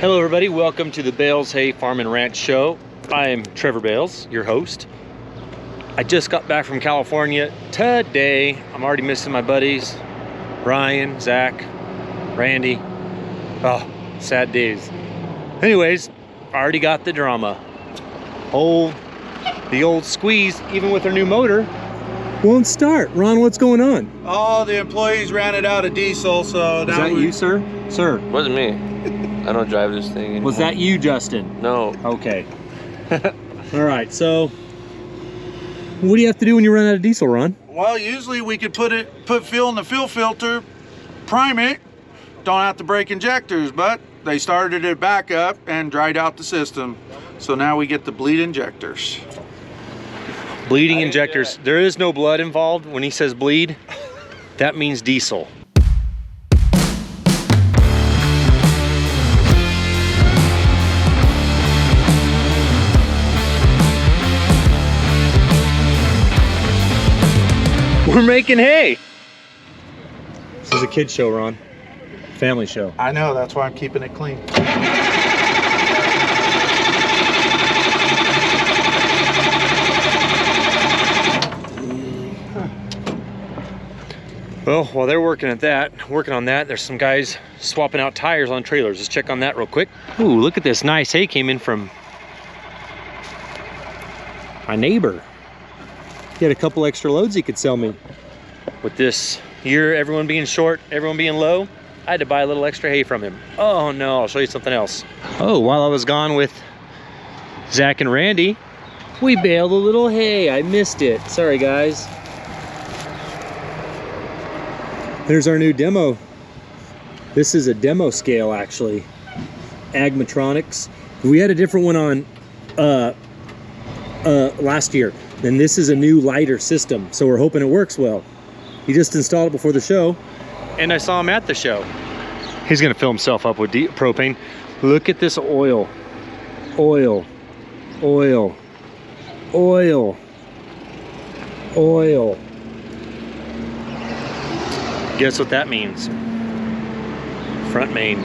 Hello everybody, welcome to the Bales Hay Farm and Ranch Show. I am Trevor Bales, your host. I just got back from California today. I'm already missing my buddies, Ryan, Zach, Randy. Oh, sad days. Anyways, I already got the drama. The old squeeze, even with their new motor, won't start. Ron, what's going on? Oh, the employees ran it out of diesel, so... Is that you, sir? Sir. Wasn't me. I don't drive this thing anymore. Was that you, Justin? No. Okay. All right, so what do you have to do when you run out of diesel, Ron? Well, usually we could put fuel in the fuel filter, prime it, don't have to break injectors, but they started it back up and dried out the system. So now we get the bleed injectors. Bleeding injectors. There is no blood involved. When he says bleed, that means diesel. We're making hay. This is a kid show, Ron. Family show. I know, that's why I'm keeping it clean. Well, while they're working on that, there's some guys swapping out tires on trailers. Let's check on that real quick. Ooh, look at this nice hay came in from my neighbor. He had a couple extra loads he could sell me. With this year, everyone being short, everyone being low, I had to buy a little extra hay from him. Oh no, I'll show you something else. Oh, while I was gone with Zach and Randy, we baled a little hay. I missed it. Sorry, guys. There's our new demo. This is a demo scale, actually. Agmatronics. We had a different one on last year. And this is a new lighter system, so we're hoping it works well. He just installed it before the show, and I saw him at the show. He's gonna fill himself up with propane. Look at this oil. Oil. Oil. Oil. Oil. Guess what that means? Front main.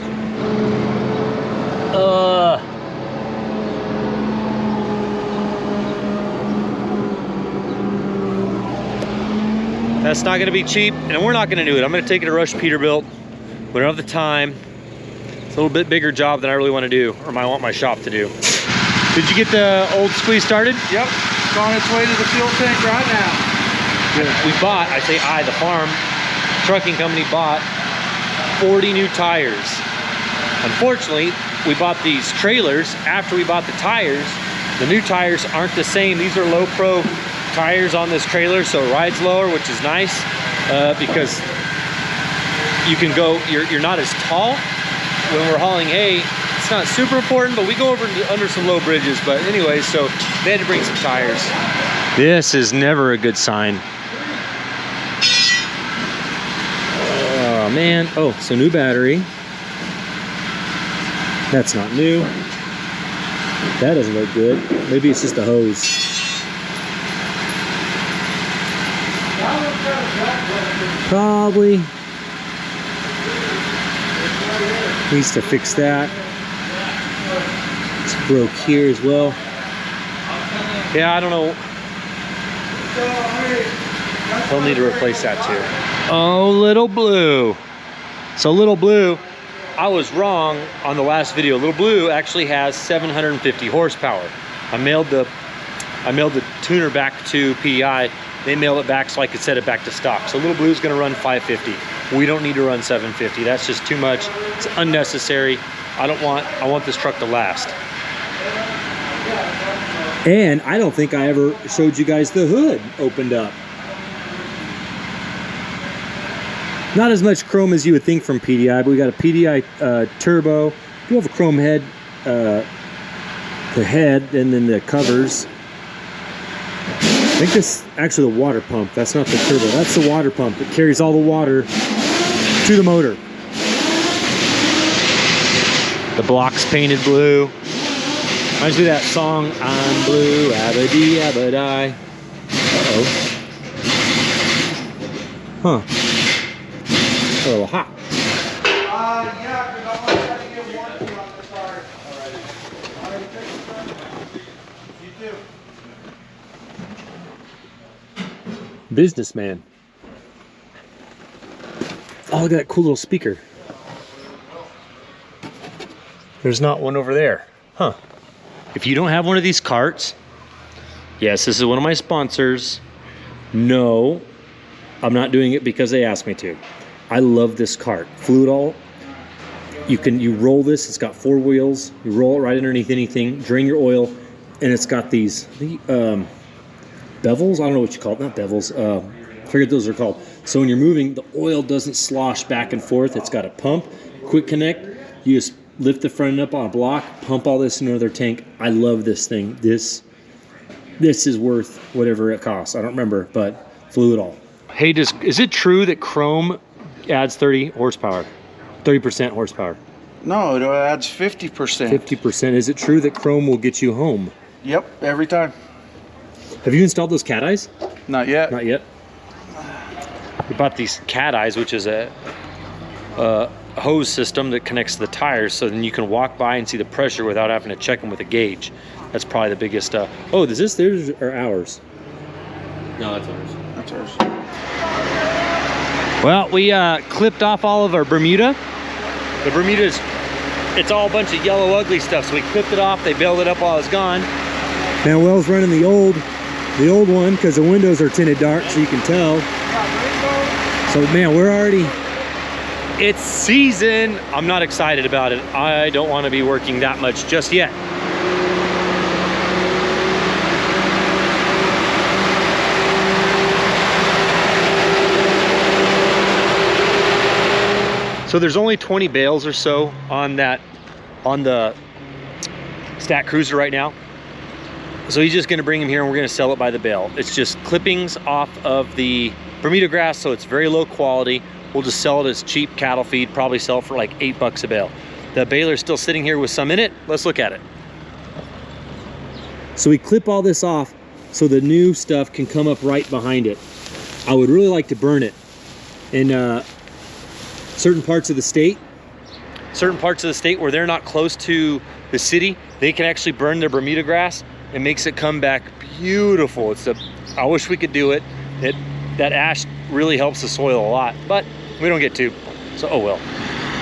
That's not gonna be cheap, and we're not gonna do it. I'm gonna take it to Rush Peterbilt. We don't have the time. It's a little bit bigger job than I really wanna do, or I want my shop to do. Did you get the old squeeze started? Yep, it's on its way to the fuel tank right now. Yeah. We bought, the farm trucking company bought 40 new tires. Unfortunately, we bought these trailers after we bought the tires. The new tires aren't the same. These are low pro tires on this trailer, so it rides lower, which is nice because you can go, you're not as tall when we're hauling hay. It's not super important, but we go under some low bridges. But anyways, so they had to bring some tires. This is never a good sign. Oh man. Oh, so new battery. That's not new. That doesn't look good. Maybe it's just a hose. Probably needs to fix that. It's broke here as well. Yeah, I don't know. They'll need to replace that too. Oh, Little Blue. So Little Blue, I was wrong on the last video. Little Blue actually has 750 horsepower. I mailed the tuner back to PDI. They mailed it back so I could set it back to stock. So Little Blue's gonna run 550. We don't need to run 750. That's just too much. It's unnecessary. I want this truck to last. And I don't think I ever showed you guys the hood opened up. Not as much chrome as you would think from PDI, but we got a PDI turbo. We have a chrome head, the head, and then the covers. I think this is actually the water pump. That's not the turbo. That's the water pump. It carries all the water to the motor. The block's painted blue. Reminds me of that song, I'm blue, abba-dee, abba-die. Uh-oh. Huh. A little hot. Yeah, because I want to get warranty on Businessman. Oh, look at that cool little speaker. There's not one over there. Huh. If you don't have one of these carts, yes, this is one of my sponsors. No, I'm not doing it because they asked me to. I love this cart. Fluidall. You roll this, it's got 4 wheels. You roll it right underneath anything, drain your oil, and it's got these bevels. I don't know what you call it. Not bevels. I forget what those are called. So when you're moving, the oil doesn't slosh back and forth. It's got a pump, quick connect. You just lift the front end up on a block, pump all this into another tank. I love this thing. This is worth whatever it costs. I don't remember, but Fluidall. Hey, is it true that chrome adds 30 horsepower? 30% horsepower? No, it adds 50%. 50%. Is it true that chrome will get you home? Yep, every time. Have you installed those cat eyes? Not yet. Not yet. We bought these cat eyes, which is a hose system that connects to the tires, so then you can walk by and see the pressure without having to check them with a gauge. That's probably the biggest. Oh, is this theirs or ours? No, that's ours. That's ours. Well, we clipped off all of our Bermuda. The Bermuda's, it's all a bunch of yellow ugly stuff, so we clipped it off. They bailed it up while I was gone. Now, Will's running the old one because the windows are tinted dark, so you can tell. So, man, we're already, it's season. I'm not excited about it. I don't want to be working that much just yet. So there's only 20 bales or so on the Stat Cruiser right now. So he's just gonna bring them here and we're gonna sell it by the bale. It's just clippings off of the Bermuda grass, so it's very low quality. We'll just sell it as cheap cattle feed, probably sell it for like $8 a bale. The baler's still sitting here with some in it. Let's look at it. So we clip all this off so the new stuff can come up right behind it. I would really like to burn it. And certain parts of the state where they're not close to the city, they can actually burn their Bermuda grass. It makes it come back beautiful. I wish we could do it. That ash really helps the soil a lot, but we don't get to, so oh well.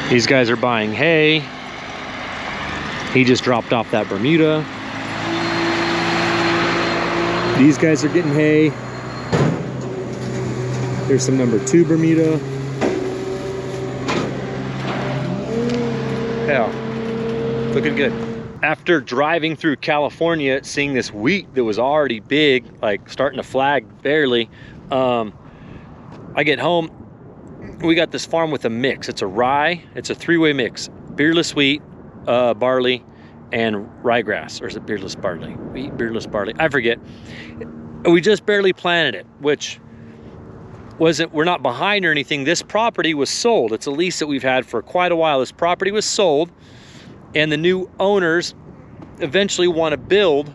These guys are buying hay. He just dropped off that Bermuda. These guys are getting hay. Here's some number 2 Bermuda. Yeah, looking good. After driving through California, seeing this wheat that was already big, like starting to flag barely, I get home, we got this farm with a mix. It's a rye, it's a 3-way mix. Beardless wheat, barley, and ryegrass. Or is it beardless barley? Wheat, beardless barley, I forget. We just barely planted it, which we're not behind or anything. This property was sold. It's a lease that we've had for quite a while. This property was sold, and the new owners eventually want to build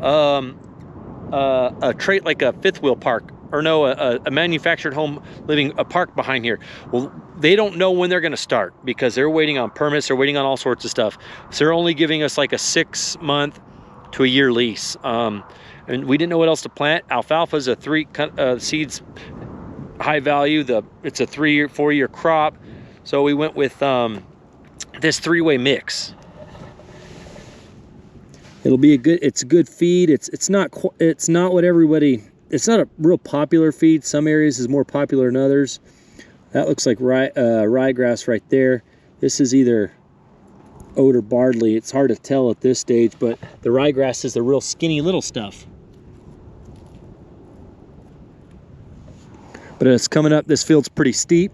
a trait, like a fifth wheel park, or no, a manufactured home living, a park behind here. Well, they don't know when they're going to start because they're waiting on permits, they're waiting on all sorts of stuff. So they're only giving us like a 6-month to a year lease. And we didn't know what else to plant. Alfalfa is a 3 seeds, high value. It's a 3-4 year crop. So we went with this 3-way mix. It'll be it's a good feed. It's not what everybody, it's not a real popular feed. Some areas is more popular than others. That looks like ryegrass right there. This is either oat or barley. It's hard to tell at this stage, but the ryegrass is the real skinny little stuff. But it's coming up. This field's pretty steep.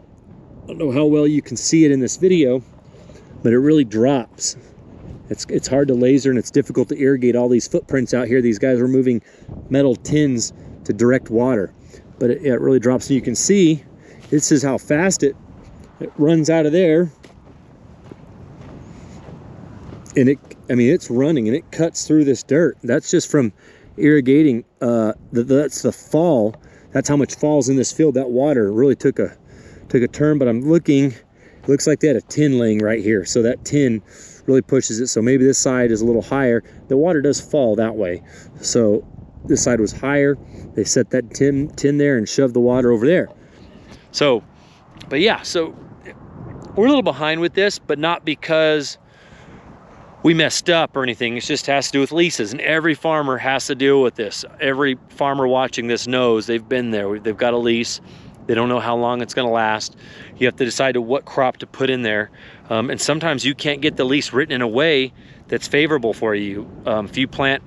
I don't know how well you can see it in this video, but it really drops. It's hard to laser, and it's difficult to irrigate all these footprints out here. These guys are moving metal tins to direct water, but it really drops. And you can see, this is how fast it runs out of there. And it's running, and it cuts through this dirt. That's just from irrigating. That's the fall. That's how much falls in this field. That water really took a turn, but I'm looking, it looks like they had a tin laying right here. So that tin really pushes it. So maybe this side is a little higher. The water does fall that way. So this side was higher. They set that tin there and shoved the water over there. So, but yeah, so we're a little behind with this, but not because we messed up or anything. It just has to do with leases, and every farmer has to deal with this. Every farmer watching this knows they've been there. They've got a lease. They don't know how long it's going to last. You have to decide what crop to put in there. And sometimes you can't get the lease written in a way that's favorable for you. If you plant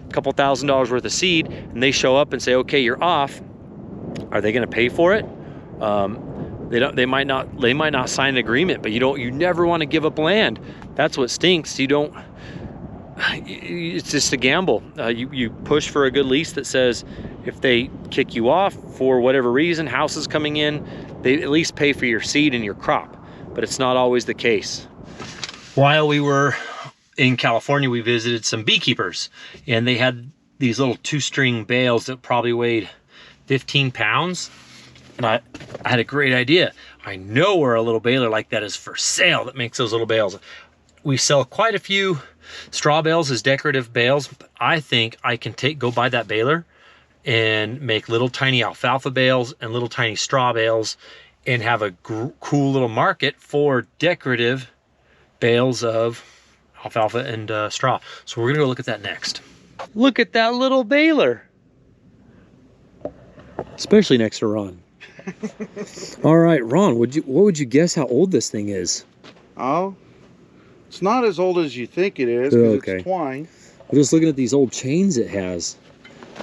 a couple $1,000s worth of seed and they show up and say, okay, you're off, are they going to pay for it? They might not sign an agreement, but you never want to give up land. That's what stinks. It's just a gamble. You push for a good lease that says if they kick you off for whatever reason, houses coming in, they at least pay for your seed and your crop, but it's not always the case. While we were in California, we visited some beekeepers, and they had these little 2-string bales that probably weighed 15 pounds. And I had a great idea. I know where a little baler like that is for sale that makes those little bales. We sell quite a few straw bales as decorative bales, but I think I can go buy that baler and make little tiny alfalfa bales and little tiny straw bales and have a cool little market for decorative bales of alfalfa and straw. So we're gonna go look at that next. Look at that little baler. Especially next to Ron. All right, Ron, what would you guess how old this thing is? Oh, it's not as old as you think it is, because okay. It's twine. I'm just looking at these old chains it has.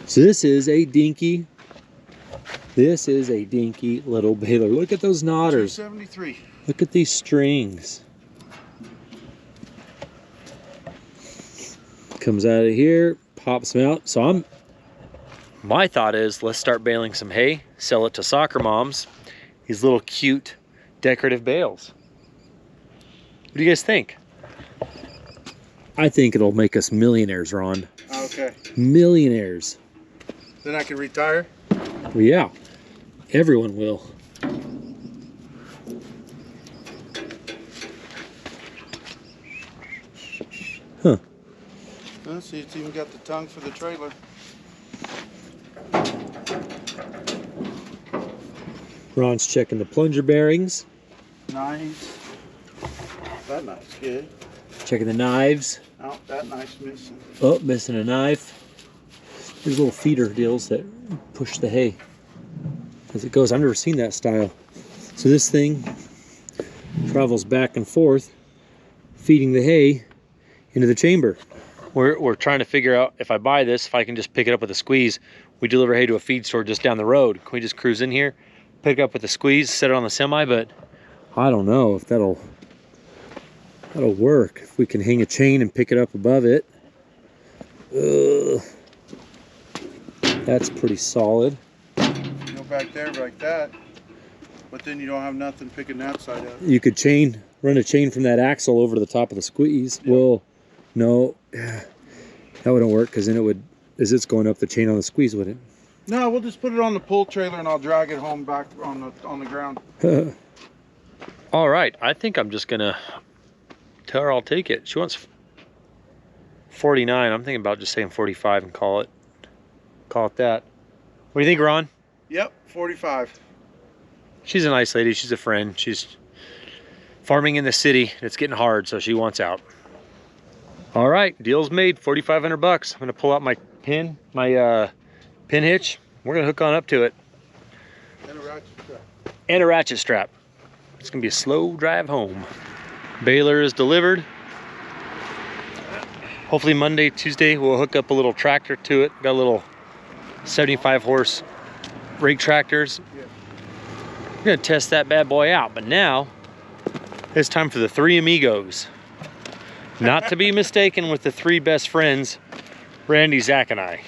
So this is a dinky little baler. Look at those knotters. 273. Look at these strings. Comes out of here, pops them out. So my thought is, let's start baling some hay, sell it to soccer moms, these little cute decorative bales. What do you guys think? I think it'll make us millionaires, Ron. Okay. Millionaires. Then I can retire? Well, yeah, everyone will. Huh. Let's see, it's even got the tongue for the trailer. Ron's checking the plunger bearings. Knives. That knife's good. Checking the knives. Oh, that knife's missing. Oh, missing a knife. There's little feeder deals that push the hay as it goes. I've never seen that style. So this thing travels back and forth, feeding the hay into the chamber. We're trying to figure out, if I buy this, if I can just pick it up with a squeeze. We deliver hay to a feed store just down the road. Can we just cruise in here, pick it up with a squeeze, set it on the semi? But I don't know if that'll work. If we can hang a chain and pick it up above it. That's pretty solid. Go back there like that, but then you don't have nothing picking that side up. You could run a chain from that axle over to the top of the squeeze. Yeah. Well, no, that wouldn't work, because then it would, as it's going up, the chain on the squeeze wouldn't. No, we'll just put it on the pull trailer and I'll drag it home back on the ground. All right, I think I'm just gonna tell her I'll take it. She wants 49. I'm thinking about just saying 45 and call it that. What do you think, Ron? Yep, 45. She's a nice lady. She's a friend. She's farming in the city. It's getting hard, so she wants out. All right, deal's made. 4,500 bucks. I'm gonna pull out my pin hitch. We're gonna hook on up to it. And a ratchet strap. And a ratchet strap. It's gonna be a slow drive home. Baler is delivered. Hopefully Monday, Tuesday, we'll hook up a little tractor to it. Got a little 75 horse rake tractors. Yeah. We're gonna test that bad boy out, but now it's time for the three amigos. Not to be mistaken with the three best friends, Randy, Zach, and I.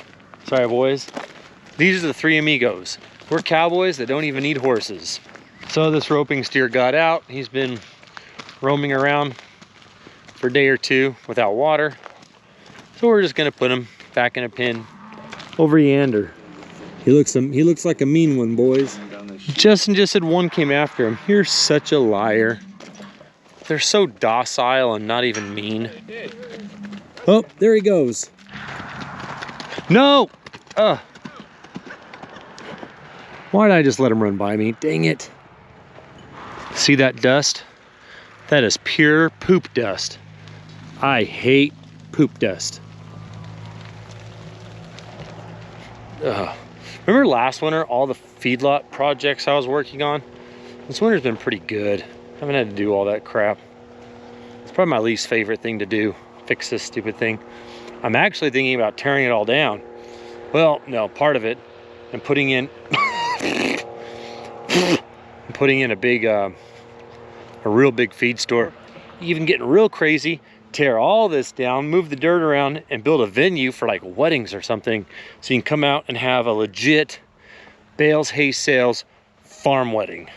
Sorry, boys. These are the three amigos. We're cowboys that don't even need horses. So this roping steer got out. He's been roaming around for a day or two without water. So we're just gonna put him back in a pen over yonder. He looks like a mean one, boys. Justin just said one came after him. You're such a liar. they're so docile and not even mean. Oh, there he goes. No! Why did I just let him run by me? Dang it. See that dust? That is pure poop dust. I hate poop dust. Remember last winter, all the feedlot projects I was working on? This winter's been pretty good. I haven't had to do all that crap. It's probably my least favorite thing to do, fix this stupid thing. I'm actually thinking about tearing it all down. Well, no, part of it, and putting in a big, a real big feed store. Even getting real crazy, tear all this down, move the dirt around, and build a venue for like weddings or something, so you can come out and have a legit bales hay sales farm wedding.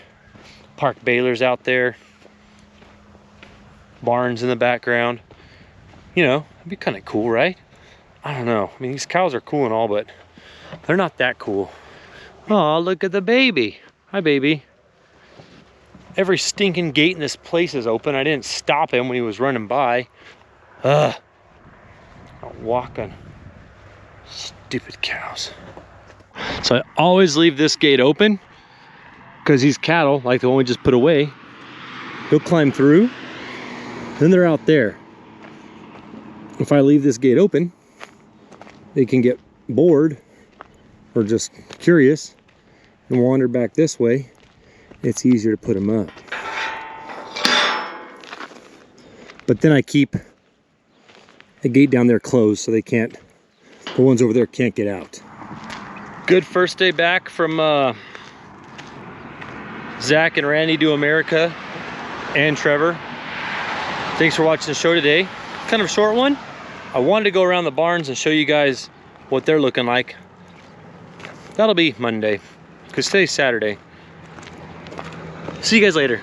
Park balers out there, barns in the background. You know, it'd be kind of cool, right? I don't know. I mean, these cows are cool and all, but they're not that cool. Oh, look at the baby. Hi, baby. Every stinking gate in this place is open. I didn't stop him when he was running by. Ugh. Walking. Stupid cows. So I always leave this gate open because these cattle, like the one we just put away, they'll climb through, then they're out there. If I leave this gate open, they can get bored or just curious and wander back this way. It's easier to put them up. But then I keep the gate down there closed so they can't, the ones over there can't get out. Good first day back from Zach and Randy Do America and Trevor. Thanks for watching the show today. Kind of a short one. I wanted to go around the barns and show you guys what they're looking like. That'll be Monday, because today's Saturday. See you guys later.